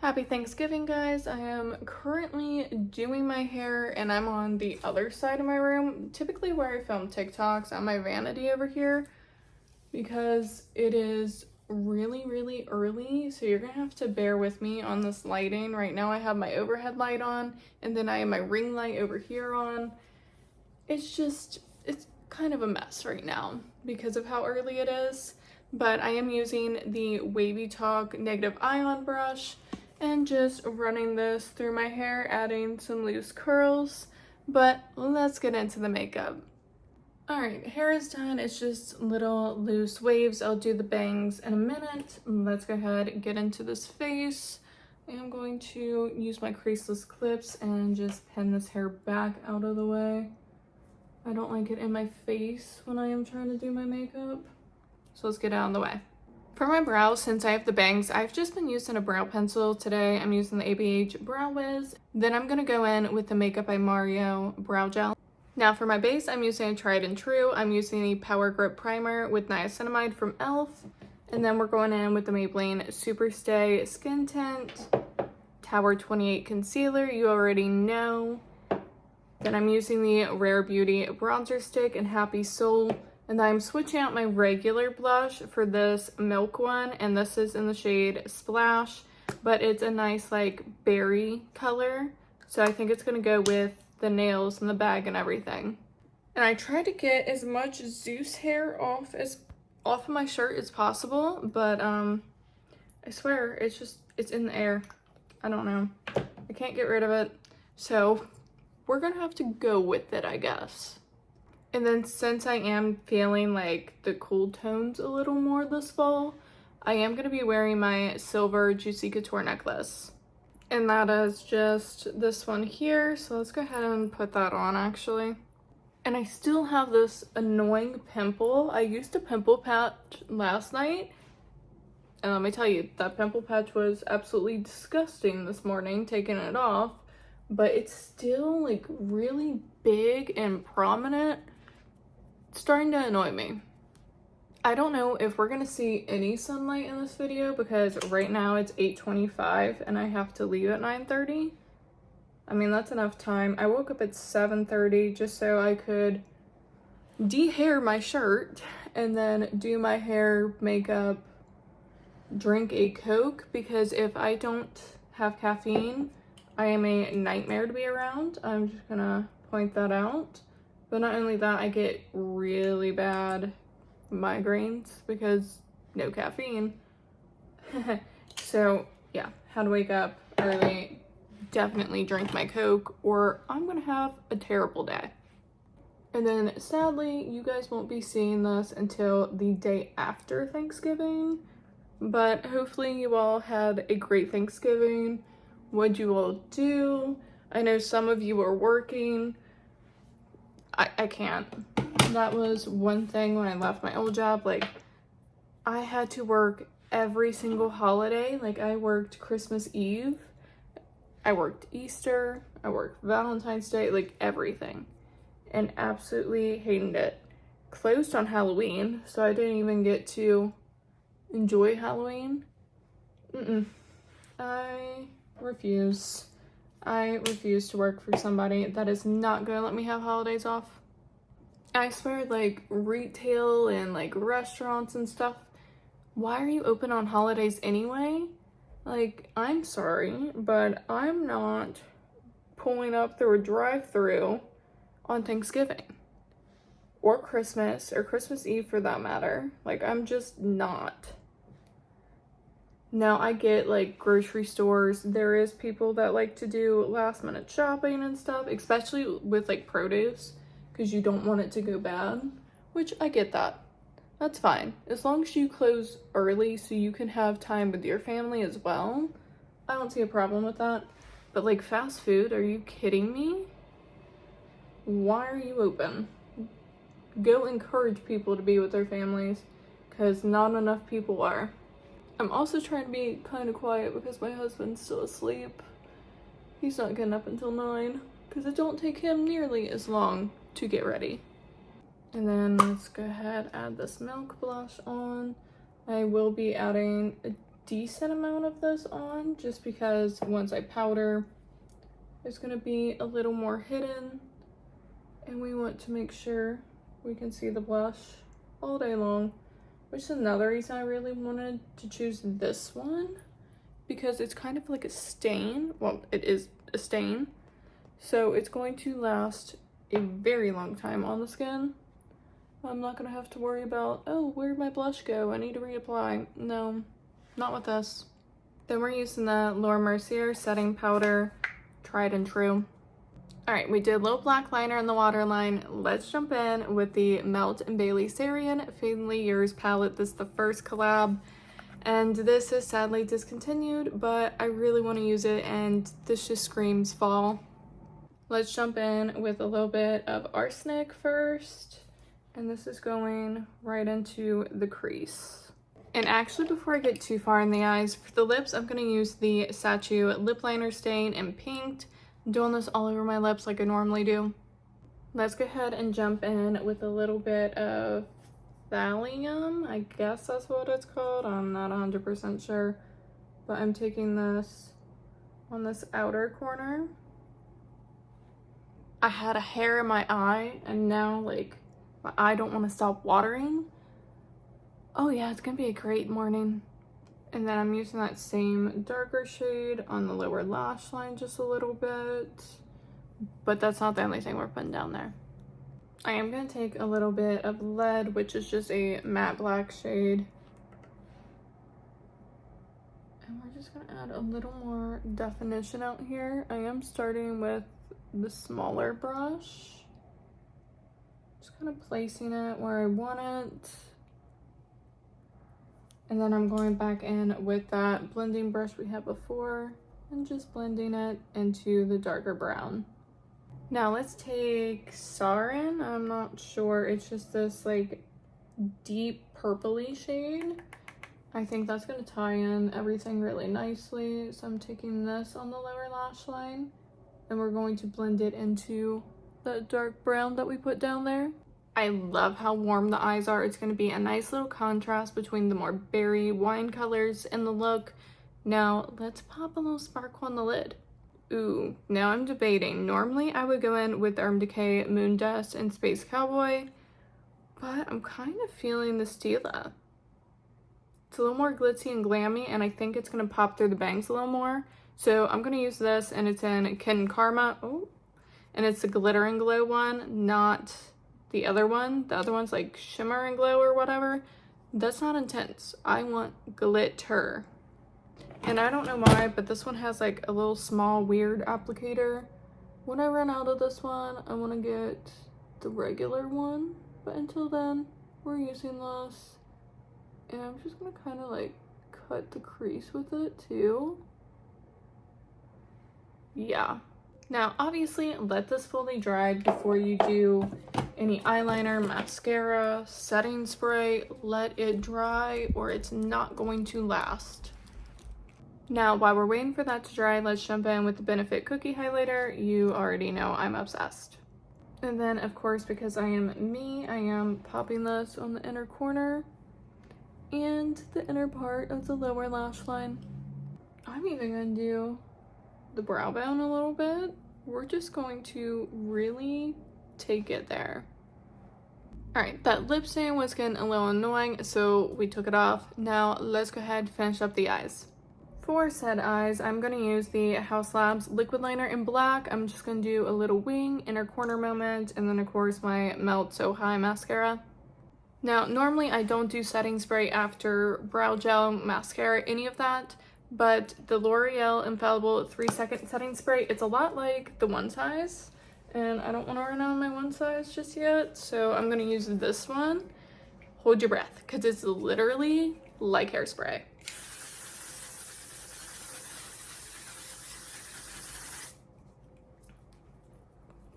Happy Thanksgiving, guys. I am currently doing my hair and I'm on the other side of my room, typically where I film TikToks on my vanity over here, because it is really early, so you're gonna have to bear with me on this lighting. Right now I have my overhead light on and then I have my ring light over here on. It's kind of a mess right now because of how early it is, but I am using the Wavy Talk Negative Ion brush and just running this through my hair, adding some loose curls. But let's get into the makeup. Alright, hair is done. It's just little loose waves. I'll do the bangs in a minute. Let's go ahead and get into this face. I am going to use my creaseless clips and just pin this hair back out of the way. I don't like it in my face when I am trying to do my makeup. So let's get out of the way. For my brows, since I have the bangs, I've just been using a brow pencil today. I'm using the ABH Brow Wiz. Then I'm going to go in with the Makeup by Mario Brow Gel. Now for my base, I'm using a tried and true. I'm using the Power Grip Primer with Niacinamide from e.l.f. And then we're going in with the Maybelline Superstay Skin Tint, Tower 28 Concealer, you already know. Then I'm using the Rare Beauty Bronzer Stick and Happy Soul. And I'm switching out my regular blush for this milk one, and this is in the shade Splash, but it's a nice like berry color, so I think it's gonna go with the nails and the bag and everything. And I tried to get as much Zeus hair off of my shirt as possible, but I swear it's in the air. I don't know. I can't get rid of it, so we're gonna have to go with it, I guess. And then since I am feeling like the cool tones a little more this fall, I am going to be wearing my silver Juicy Couture necklace. And that is just this one here. So let's go ahead and put that on actually. And I still have this annoying pimple. I used a pimple patch last night. And let me tell you, that pimple patch was absolutely disgusting this morning, taking it off. But it's still like really big and prominent. Starting to annoy me. I don't know if we're gonna see any sunlight in this video because right now it's 8:25 and I have to leave at 9:30. I mean, that's enough time. I woke up at 7:30 just so I could de-hair my shirt and then do my hair, makeup, drink a Coke, because if I don't have caffeine, I am a nightmare to be around. I'm just gonna point that out. But not only that, I get really bad migraines because no caffeine. So yeah, how to wake up early, definitely drink my Coke, or I'm gonna have a terrible day. And then sadly, you guys won't be seeing this until the day after Thanksgiving, but hopefully you all had a great Thanksgiving. What'd you all do? I know some of you are working. I can't. That was one thing when I left my old job. Like, I had to work every single holiday. Like, I worked Christmas Eve, I worked Easter, I worked Valentine's Day, like everything. And absolutely hated it. Closed on Halloween, so I didn't even get to enjoy Halloween. I refuse. I refuse to work for somebody that is not gonna let me have holidays off. I swear, like retail and like restaurants and stuff, why are you open on holidays anyway? Like, I'm sorry, but I'm not pulling up through a drive-through on Thanksgiving or Christmas Eve for that matter. Like, I'm just not. Now, I get like grocery stores, there is people that like to do last minute shopping and stuff, especially with like produce, because you don't want it to go bad, which I get that. That's fine. As long as you close early so you can have time with your family as well, I don't see a problem with that. But like fast food, are you kidding me? Why are you open? Go encourage people to be with their families, because not enough people are. I'm also trying to be kind of quiet because my husband's still asleep. He's not getting up until 9 because it don't take him nearly as long to get ready. And then let's go ahead, add this milk blush on. I will be adding decent amount of this on just because once I powder, it's going to be a little more hidden, and we want to make sure we can see the blush all day long, which is another reason I really wanted to choose this one, because it's kind of like a stain. Well, it is a stain, so it's going to last a very long time on the skin. I'm not gonna have to worry about, oh, where'd my blush go? I need to reapply. No, not with this. Then we're using the Laura Mercier setting powder, tried and true. All right, we did low black liner in the waterline. Let's jump in with the Melt and Bailey Sarian Fatally Yours palette. This is the first collab, and this is sadly discontinued, but I really want to use it, and this just screams fall. Let's jump in with a little bit of Arsenic first, and this is going right into the crease. And actually, before I get too far in the eyes, for the lips, I'm going to use the Sachu Lip Liner Stain in Pink. I'm doing this all over my lips like I normally do. Let's go ahead and jump in with a little bit of Thallium. I guess that's what it's called. I'm not 100% sure. But I'm taking this on this outer corner. I had a hair in my eye, and now, like, my eye don't want to stop watering. Oh yeah, it's gonna be a great morning. And then I'm using that same darker shade on the lower lash line just a little bit. But that's not the only thing we're putting down there. I am gonna take a little bit of Lead, which is just a matte black shade. And we're just gonna add a little more definition out here. I am starting with the smaller brush. Just kind of placing it where I want it. And then I'm going back in with that blending brush we had before and just blending it into the darker brown. Now let's take Sarin. I'm not sure. It's just this like deep purpley shade. I think that's going to tie in everything really nicely. So I'm taking this on the lower lash line, and we're going to blend it into the dark brown that we put down there. I love how warm the eyes are. It's going to be a nice little contrast between the more berry wine colors in the look. Now let's pop a little sparkle on the lid. Ooh, now I'm debating. Normally I would go in with Urban Decay Moon Dust and Space Cowboy, but I'm kind of feeling the Stila. It's a little more glitzy and glammy, and I think it's going to pop through the bangs a little more. So I'm going to use this, and it's in Kin Karma. Oh, and it's the Glitter and Glow one, not the other one. The other one's like Shimmer and Glow or whatever. That's not intense. I want glitter. And I don't know why, but this one has like a little small weird applicator. When I run out of this one, I want to get the regular one. But until then, we're using this. And I'm just going to kind of like cut the crease with it too. Yeah. Now, obviously, let this fully dry before you do any eyeliner, mascara, setting spray. Let it dry or it's not going to last. Now, while we're waiting for that to dry, let's jump in with the Benefit Cookie Highlighter. You already know I'm obsessed. And then, of course, because I am me, I am popping this on the inner corner and the inner part of the lower lash line. I'm even going to do the brow bone a little bit. We're just going to really take it there. All right, that lip stain was getting a little annoying, so we took it off. Now let's go ahead and finish up the eyes. For said eyes, I'm going to use the Haus Labs liquid liner in black. I'm just going to do a little wing, inner corner moment, and then of course my Melt So High mascara. Now, normally I don't do setting spray after brow gel, mascara, any of that, but the L'Oreal Infallible 3-second setting spray, it's a lot like the One Size, and I don't want to run out of my One Size just yet, so I'm going to use this one. Hold your breath, because it's literally like hairspray.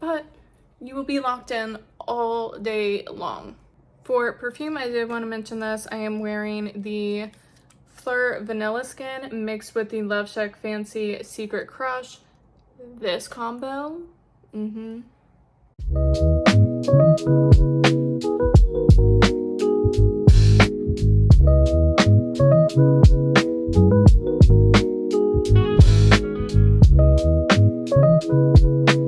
But you will be locked in all day long. For perfume, I did want to mention this. I am wearing the Fleur Vanilla Skin mixed with the Love Shack Fancy Secret Crush. This combo. you.